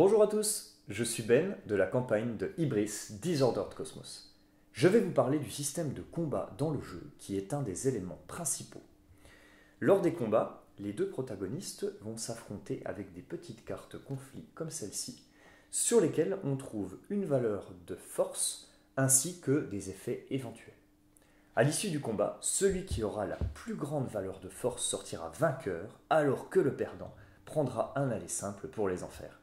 Bonjour à tous, je suis Ben de la campagne de Ibris Disordered Cosmos. Je vais vous parler du système de combat dans le jeu qui est un des éléments principaux. Lors des combats, les deux protagonistes vont s'affronter avec des petites cartes conflits comme celle-ci, sur lesquelles on trouve une valeur de force ainsi que des effets éventuels. À l'issue du combat, celui qui aura la plus grande valeur de force sortira vainqueur, alors que le perdant prendra un aller simple pour les enfers.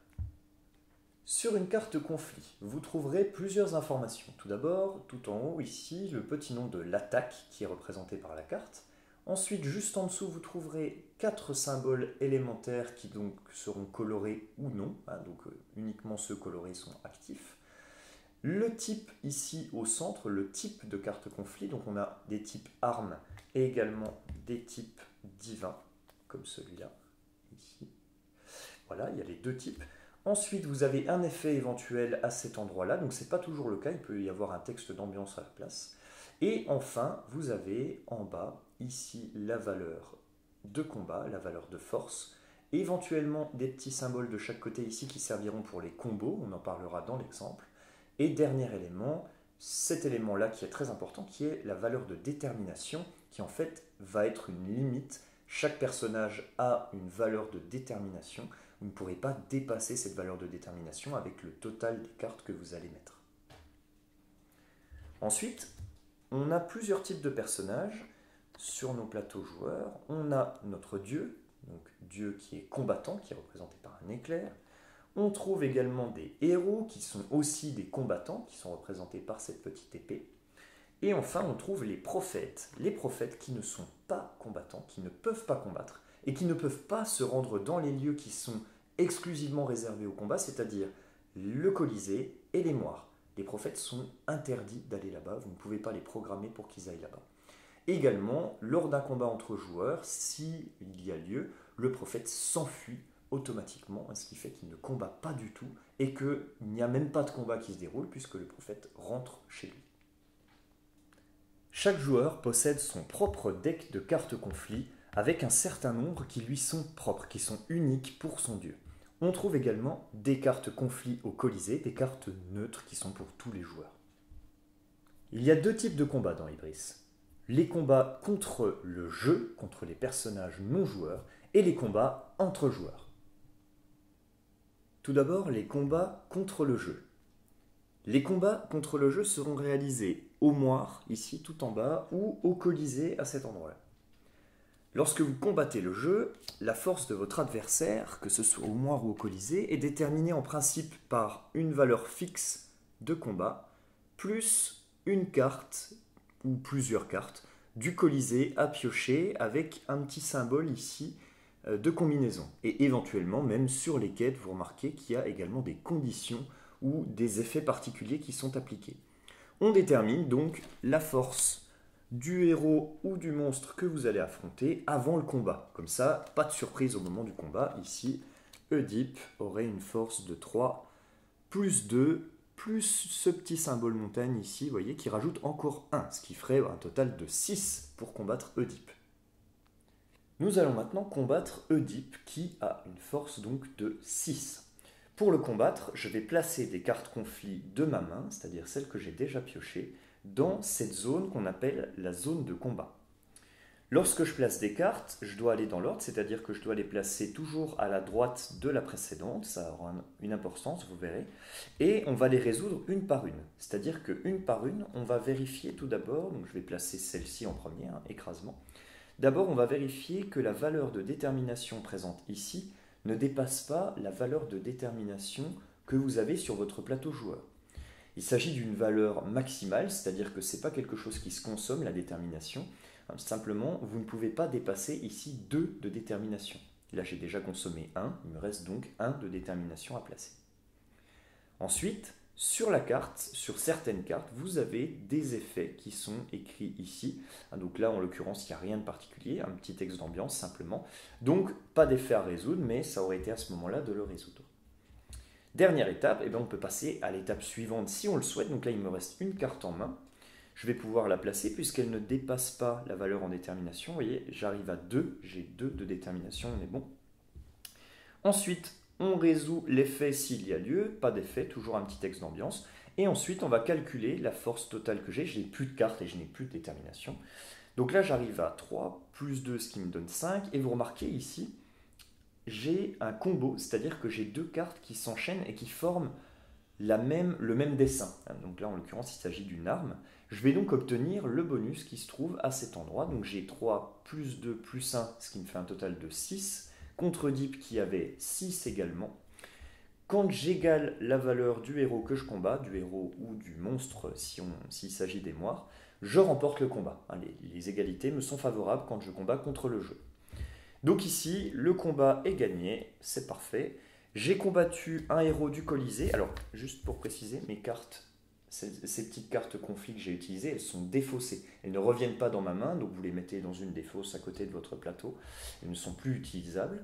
Sur une carte conflit, vous trouverez plusieurs informations. Tout d'abord, tout en haut ici, le petit nom de l'attaque qui est représenté par la carte. Ensuite, juste en dessous, vous trouverez 4 symboles élémentaires qui donc seront colorés ou non. Uniquement ceux colorés sont actifs. Le type ici au centre, le type de carte conflit. Donc on a des types armes et également des types divins, comme celui-là, ici. Voilà, il y a les deux types. Ensuite, vous avez un effet éventuel à cet endroit-là, donc ce n'est pas toujours le cas, il peut y avoir un texte d'ambiance à la place. Et enfin, vous avez en bas, ici, la valeur de combat, la valeur de force, éventuellement des petits symboles de chaque côté ici qui serviront pour les combos, on en parlera dans l'exemple. Et dernier élément, cet élément-là qui est très important, qui est la valeur de détermination, qui en fait va être une limite. Chaque personnage a une valeur de détermination. Vous ne pourrez pas dépasser cette valeur de détermination avec le total des cartes que vous allez mettre. Ensuite, on a plusieurs types de personnages sur nos plateaux joueurs. On a notre dieu, donc dieu qui est combattant, qui est représenté par un éclair. On trouve également des héros qui sont aussi des combattants, qui sont représentés par cette petite épée. Et enfin, on trouve les prophètes qui ne sont pas combattants, qui ne peuvent pas combattre, et qui ne peuvent pas se rendre dans les lieux qui sont exclusivement réservés au combat, c'est-à-dire le Colisée et les moires. Les prophètes sont interdits d'aller là-bas, vous ne pouvez pas les programmer pour qu'ils aillent là-bas. Également, lors d'un combat entre joueurs, s'il y a lieu, le prophète s'enfuit automatiquement, ce qui fait qu'il ne combat pas du tout, et qu'il n'y a même pas de combat qui se déroule, puisque le prophète rentre chez lui. Chaque joueur possède son propre deck de cartes conflits, avec un certain nombre qui lui sont propres, qui sont uniques pour son dieu. On trouve également des cartes conflits au Colisée, des cartes neutres qui sont pour tous les joueurs. Il y a deux types de combats dans Ibris. Les combats contre le jeu, contre les personnages non joueurs, et les combats entre joueurs. Tout d'abord, les combats contre le jeu. Les combats contre le jeu seront réalisés au moire, ici tout en bas, ou au Colisée à cet endroit-là. Lorsque vous combattez le jeu, la force de votre adversaire, que ce soit au moire ou au Colisée, est déterminée en principe par une valeur fixe de combat, plus une carte, ou plusieurs cartes, du Colisée à piocher avec un petit symbole ici de combinaison. Et éventuellement, même sur les quêtes, vous remarquez qu'il y a également des conditions ou des effets particuliers qui sont appliqués. On détermine donc la force du héros ou du monstre que vous allez affronter avant le combat. Comme ça, pas de surprise au moment du combat. Ici, Oedipe aurait une force de 3, plus 2, plus ce petit symbole montagne ici, vous voyez, qui rajoute encore 1, ce qui ferait un total de 6 pour combattre Oedipe. Nous allons maintenant combattre Oedipe, qui a une force donc de 6. Pour le combattre, je vais placer des cartes conflits de ma main, c'est-à-dire celles que j'ai déjà piochées, dans cette zone qu'on appelle la zone de combat. Lorsque je place des cartes, je dois aller dans l'ordre, c'est-à-dire que je dois les placer toujours à la droite de la précédente, ça aura une importance, vous verrez, et on va les résoudre une par une. C'est-à-dire qu'une par une, on va vérifier tout d'abord, donc je vais placer celle-ci en premier, écrasement. D'abord, on va vérifier que la valeur de détermination présente ici ne dépasse pas la valeur de détermination que vous avez sur votre plateau joueur. Il s'agit d'une valeur maximale, c'est-à-dire que ce n'est pas quelque chose qui se consomme, la détermination. Simplement, vous ne pouvez pas dépasser ici 2 de détermination. Là, j'ai déjà consommé 1, il me reste donc 1 de détermination à placer. Ensuite, sur la carte, sur certaines cartes, vous avez des effets qui sont écrits ici. Donc là, en l'occurrence, il n'y a rien de particulier, un petit texte d'ambiance simplement. Donc, pas d'effet à résoudre, mais ça aurait été à ce moment-là de le résoudre. Dernière étape, on peut passer à l'étape suivante si on le souhaite. Donc là, il me reste une carte en main. Je vais pouvoir la placer puisqu'elle ne dépasse pas la valeur en détermination. Vous voyez, j'arrive à 2, j'ai 2 de détermination, on est bon. Ensuite, On résout l'effet s'il y a lieu, pas d'effet, toujours un petit texte d'ambiance. Et ensuite, on va calculer la force totale que j'ai. Je n'ai plus de carte et je n'ai plus de détermination. Donc là, j'arrive à 3 plus 2, ce qui me donne 5. Et vous remarquez ici, j'ai un combo, c'est-à-dire que j'ai deux cartes qui s'enchaînent et qui forment le même dessin. Donc là, en l'occurrence, il s'agit d'une arme. Je vais donc obtenir le bonus qui se trouve à cet endroit. Donc j'ai 3 plus 2 plus 1, ce qui me fait un total de 6, contre Deep qui avait 6 également. Quand j'égale la valeur du héros que je combats, du héros ou du monstre s'il s'agit des moires, je remporte le combat. Les égalités me sont favorables quand je combats contre le jeu. Donc ici, le combat est gagné, c'est parfait. J'ai combattu un héros du Colisée. Alors, juste pour préciser, mes cartes, ces petites cartes conflits que j'ai utilisées, elles sont défaussées. Elles ne reviennent pas dans ma main, donc vous les mettez dans une des fosses à côté de votre plateau. Elles ne sont plus utilisables.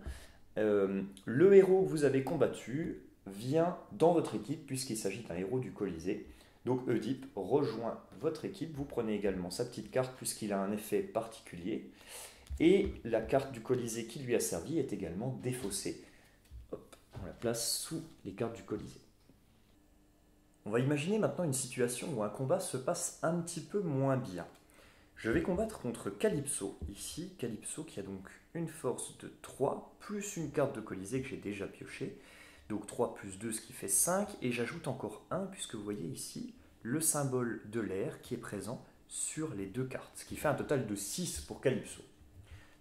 Le héros que vous avez combattu vient dans votre équipe, puisqu'il s'agit d'un héros du Colisée. Donc Oedipe rejoint votre équipe. Vous prenez également sa petite carte, puisqu'il a un effet particulier. Et la carte du Colisée qui lui a servi est également défaussée. Hop, on la place sous les cartes du Colisée. On va imaginer maintenant une situation où un combat se passe un petit peu moins bien. Je vais combattre contre Calypso, ici, Calypso qui a donc une force de 3, plus une carte de Colisée que j'ai déjà piochée. Donc 3 plus 2, ce qui fait 5, et j'ajoute encore 1, puisque vous voyez ici le symbole de l'air qui est présent sur les deux cartes, ce qui fait un total de 6 pour Calypso.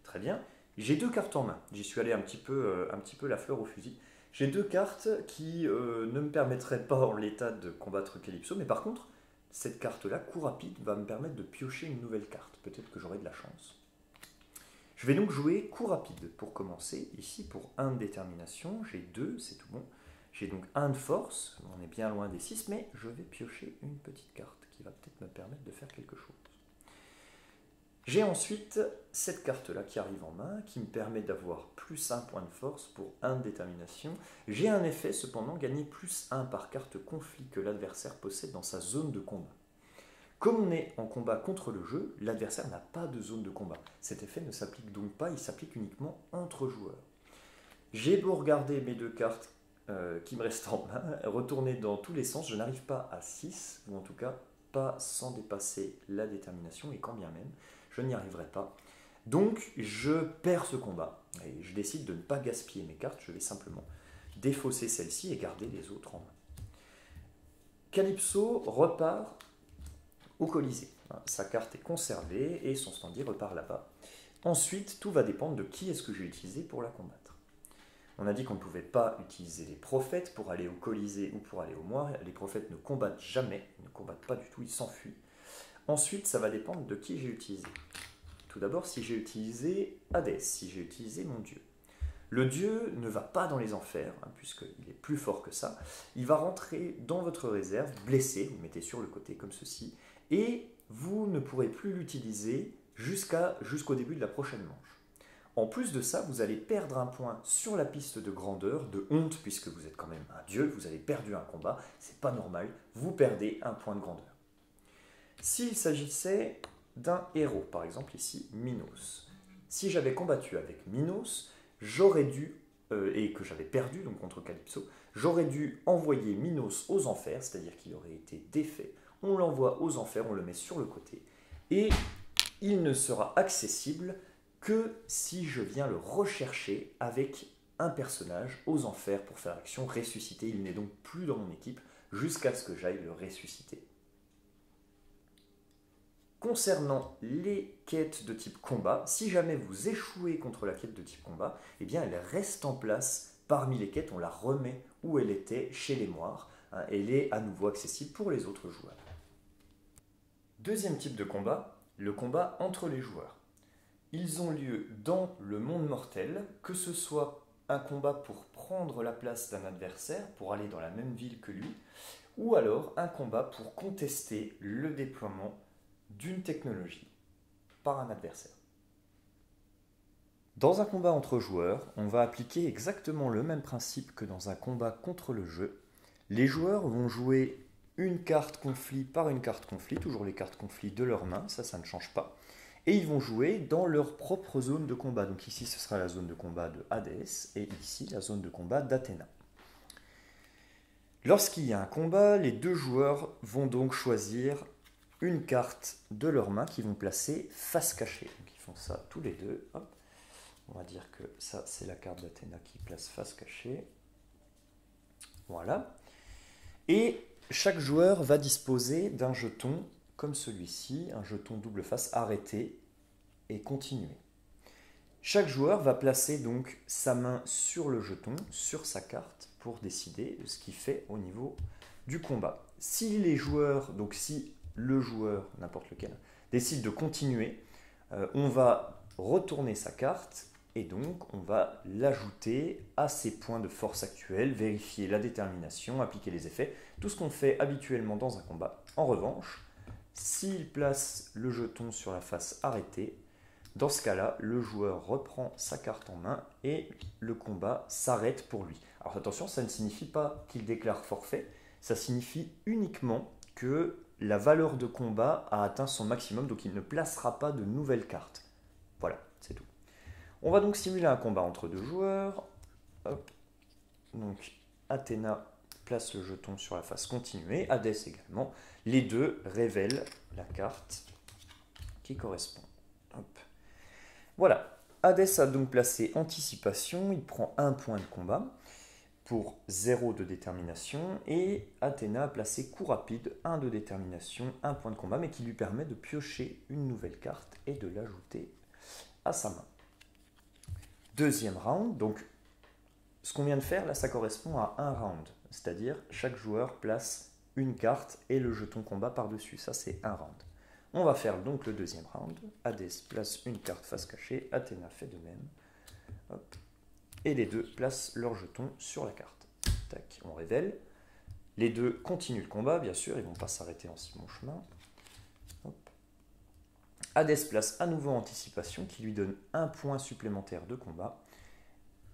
Très bien, j'ai deux cartes en main, j'y suis allé un petit peu la fleur au fusil. J'ai deux cartes qui ne me permettraient pas en l'état de combattre Calypso, mais par contre, cette carte-là, coup rapide, va me permettre de piocher une nouvelle carte. Peut-être que j'aurai de la chance. Je vais donc jouer coup rapide pour commencer. Ici, pour 1 de détermination, j'ai 2, c'est tout bon. J'ai donc 1 de force, on est bien loin des 6, mais je vais piocher une petite carte qui va peut-être me permettre de faire quelque chose. J'ai ensuite cette carte-là qui arrive en main, qui me permet d'avoir plus 1 point de force pour 1 de détermination. J'ai un effet, cependant, gagner plus 1 par carte conflit que l'adversaire possède dans sa zone de combat. Comme on est en combat contre le jeu, l'adversaire n'a pas de zone de combat. Cet effet ne s'applique donc pas, il s'applique uniquement entre joueurs. J'ai beau regarder mes deux cartes qui me restent en main, retourner dans tous les sens, je n'arrive pas à 6, ou en tout cas pas sans dépasser la détermination, et quand bien même, je n'y arriverai pas. Donc je perds ce combat, et je décide de ne pas gaspiller mes cartes, je vais simplement défausser celle-ci et garder les autres en main. Calypso repart au Colisée. Sa carte est conservée et son standy repart là-bas. Ensuite, tout va dépendre de qui est-ce que j'ai utilisé pour la combattre. On a dit qu'on ne pouvait pas utiliser les prophètes pour aller au Colisée ou pour aller aux moires. Les prophètes ne combattent jamais, ils ne combattent pas du tout, ils s'enfuient. Ensuite, ça va dépendre de qui j'ai utilisé. Tout d'abord, si j'ai utilisé Hadès, si j'ai utilisé mon dieu. Le dieu ne va pas dans les enfers, puisqu'il est plus fort que ça. Il va rentrer dans votre réserve, blessé, vous le mettez sur le côté comme ceci, et vous ne pourrez plus l'utiliser jusqu'au début de la prochaine manche. En plus de ça, vous allez perdre un point sur la piste de grandeur, de honte, puisque vous êtes quand même un dieu, vous avez perdu un combat, c'est pas normal, vous perdez un point de grandeur. S'il s'agissait d'un héros, par exemple ici, Minos. Si j'avais combattu avec Minos, j'aurais dû, et que j'avais perdu donc contre Calypso, j'aurais dû envoyer Minos aux enfers, c'est-à-dire qu'il aurait été défait. On l'envoie aux enfers, on le met sur le côté, et il ne sera accessible que si je viens le rechercher avec un personnage aux enfers pour faire l'action ressusciter. Il n'est donc plus dans mon équipe jusqu'à ce que j'aille le ressusciter. Concernant les quêtes de type combat, si jamais vous échouez contre la quête de type combat, eh bien elle reste en place parmi les quêtes, on la remet où elle était chez les moires. Elle est à nouveau accessible pour les autres joueurs. Deuxième type de combat, le combat entre les joueurs. Ils ont lieu dans le monde mortel, que ce soit un combat pour prendre la place d'un adversaire, pour aller dans la même ville que lui, ou alors un combat pour contester le déploiement d'une technologie par un adversaire. Dans un combat entre joueurs, on va appliquer exactement le même principe que dans un combat contre le jeu. Les joueurs vont jouer une carte conflit par une carte conflit, toujours les cartes conflit de leur main, ça ne change pas. Et ils vont jouer dans leur propre zone de combat. Donc ici, ce sera la zone de combat de Hadès, et ici, la zone de combat d'Athéna. Lorsqu'il y a un combat, les deux joueurs vont donc choisir une carte de leur main qu'ils vont placer face cachée. Donc ils font ça tous les deux. Hop. On va dire que ça, c'est la carte d'Athéna qui place face cachée. Voilà. Et chaque joueur va disposer d'un jeton comme celui-ci, un jeton double face arrêté et continuer. Chaque joueur va placer donc sa main sur le jeton, sur sa carte, pour décider de ce qu'il fait au niveau du combat. Si les joueurs, donc si le joueur, n'importe lequel, décide de continuer, on va retourner sa carte et donc on va l'ajouter à ses points de force actuels, vérifier la détermination, appliquer les effets, tout ce qu'on fait habituellement dans un combat. En revanche, s'il place le jeton sur la face arrêtée, dans ce cas-là, le joueur reprend sa carte en main et le combat s'arrête pour lui. Alors attention, ça ne signifie pas qu'il déclare forfait, ça signifie uniquement que la valeur de combat a atteint son maximum, donc il ne placera pas de nouvelles cartes. Voilà, c'est tout. On va donc simuler un combat entre deux joueurs. Hop. Donc Athéna place le jeton sur la face continuée, Hadès également. Les deux révèlent la carte qui correspond. Hop. Voilà, Hadès a donc placé Anticipation, il prend un point de combat pour 0 de détermination, et Athéna a placé Coup rapide, 1 de détermination, 1 point de combat, mais qui lui permet de piocher une nouvelle carte et de l'ajouter à sa main. Deuxième round, donc ce qu'on vient de faire là, ça correspond à un round, c'est-à-dire chaque joueur place une carte et le jeton combat par-dessus, ça c'est un round. On va faire donc le deuxième round. Hadès place une carte face cachée, Athéna fait de même. Hop. Et les deux placent leur jeton sur la carte. Tac, on révèle. Les deux continuent le combat, bien sûr, ils ne vont pas s'arrêter en si bon chemin. Hop. Hadès place à nouveau Anticipation, qui lui donne un point supplémentaire de combat.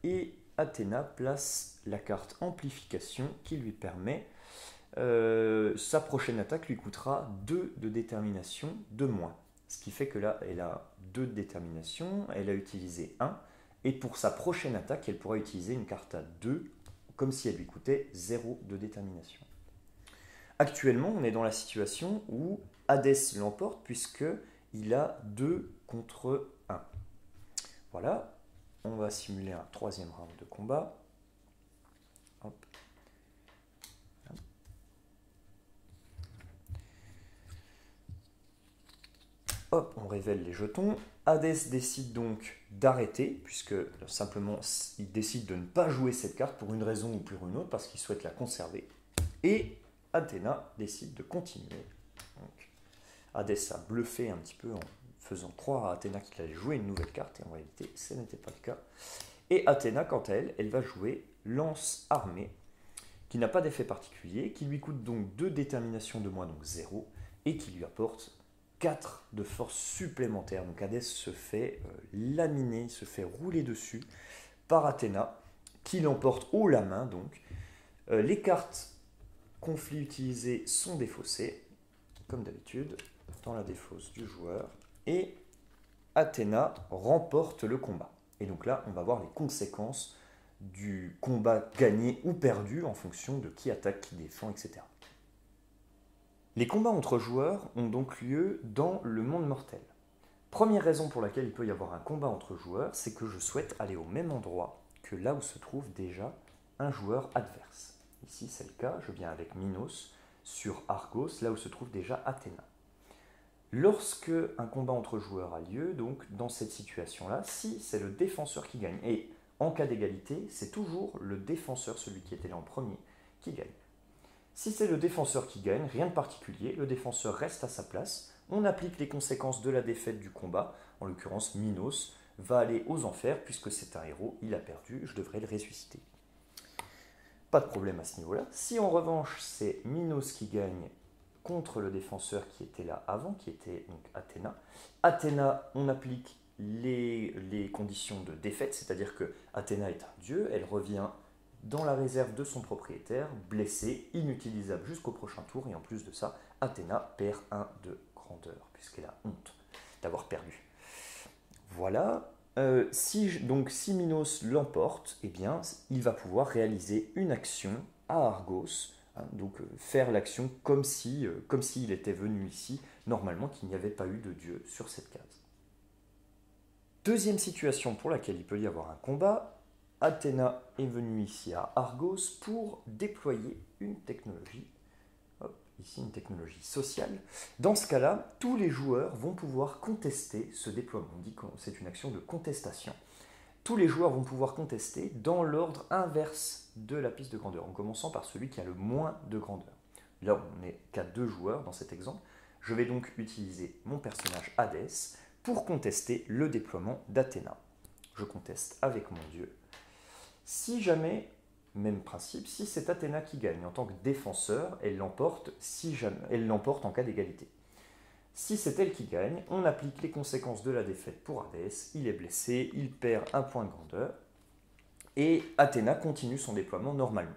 Et Athéna place la carte Amplification, qui lui permet... sa prochaine attaque lui coûtera 2 de détermination de moins. Ce qui fait que là, elle a 2 de détermination, elle a utilisé 1, et pour sa prochaine attaque, elle pourra utiliser une carte à 2, comme si elle lui coûtait 0 de détermination. Actuellement, on est dans la situation où Hadès l'emporte, puisqu'il a 2 contre 1. Voilà, on va simuler un troisième round de combat. Hop. Hop, on révèle les jetons. Hadès décide donc d'arrêter, puisque simplement il décide de ne pas jouer cette carte pour une raison ou pour une autre, parce qu'il souhaite la conserver. Et Athéna décide de continuer. Donc, Hadès a bluffé un petit peu en faisant croire à Athéna qu'il allait jouer une nouvelle carte, et en réalité, ce n'était pas le cas. Et Athéna, quant à elle, elle va jouer lance armée, qui n'a pas d'effet particulier, qui lui coûte donc 2 déterminations de moins, donc 0, et qui lui apporte 4 de force supplémentaire. Donc Hadès se fait laminer, se fait rouler dessus par Athéna, qui l'emporte haut la main. Donc les cartes conflits utilisées sont défaussées, comme d'habitude, dans la défausse du joueur. Et Athéna remporte le combat. Et donc là, on va voir les conséquences du combat gagné ou perdu en fonction de qui attaque, qui défend, etc. Les combats entre joueurs ont donc lieu dans le monde mortel. Première raison pour laquelle il peut y avoir un combat entre joueurs, c'est que je souhaite aller au même endroit que là où se trouve déjà un joueur adverse. Ici c'est le cas, je viens avec Minos sur Argos, là où se trouve déjà Athéna. Lorsque un combat entre joueurs a lieu, donc dans cette situation-là, si c'est le défenseur qui gagne, et en cas d'égalité, c'est toujours le défenseur, celui qui était là en premier, qui gagne. Si c'est le défenseur qui gagne, rien de particulier, le défenseur reste à sa place, on applique les conséquences de la défaite du combat, en l'occurrence Minos va aller aux enfers, puisque c'est un héros, il a perdu, je devrais le ressusciter. Pas de problème à ce niveau-là. Si en revanche c'est Minos qui gagne contre le défenseur qui était là avant, qui était donc Athéna, Athéna, on applique les conditions de défaite, c'est-à-dire que Athéna est un dieu, elle revient dans la réserve de son propriétaire, blessée, inutilisable jusqu'au prochain tour, et en plus de ça, Athéna perd 1 de grandeur, puisqu'elle a honte. d'avoir perdu. Voilà. Donc si Minos l'emporte, eh bien, il va pouvoir réaliser une action à Argos, hein, donc faire l'action comme s'il était venu ici, normalement qu'il n'y avait pas eu de dieu sur cette case. Deuxième situation pour laquelle il peut y avoir un combat, Athéna est venue ici à Argos pour déployer une technologie, ici une technologie sociale. Dans ce cas-là, tous les joueurs vont pouvoir contester ce déploiement. On dit que c'est une action de contestation. Tous les joueurs vont pouvoir contester dans l'ordre inverse de la piste de grandeur, en commençant par celui qui a le moins de grandeur. Là, on n'est qu'à 2 joueurs dans cet exemple. Je vais donc utiliser mon personnage Hadès pour contester le déploiement d'Athéna. Je conteste avec mon dieu. Si jamais, même principe, si c'est Athéna qui gagne en tant que défenseur, elle l'emporte en cas d'égalité. Si c'est elle qui gagne, on applique les conséquences de la défaite pour Hadès, il est blessé, il perd un point de grandeur, et Athéna continue son déploiement normalement.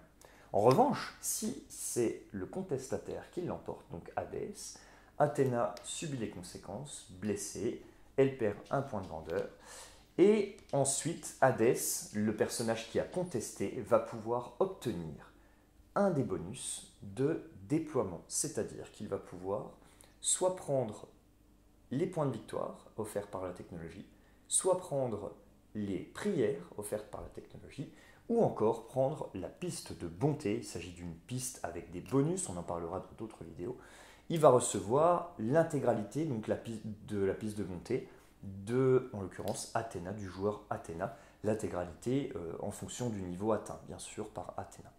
En revanche, si c'est le contestataire qui l'emporte, donc Hadès, Athéna subit les conséquences, blessée, elle perd un point de grandeur, et ensuite Hadès, le personnage qui a contesté, va pouvoir obtenir un des bonus de déploiement, c'est-à-dire qu'il va pouvoir soit prendre les points de victoire offerts par la technologie, soit prendre les prières offertes par la technologie, ou encore prendre la piste de bonté. Il s'agit d'une piste avec des bonus, on en parlera dans d'autres vidéos. Il va recevoir l'intégralité donc de la piste de bonté de, en l'occurrence, Athéna, du joueur Athéna, l'intégralité en fonction du niveau atteint, bien sûr, par Athéna.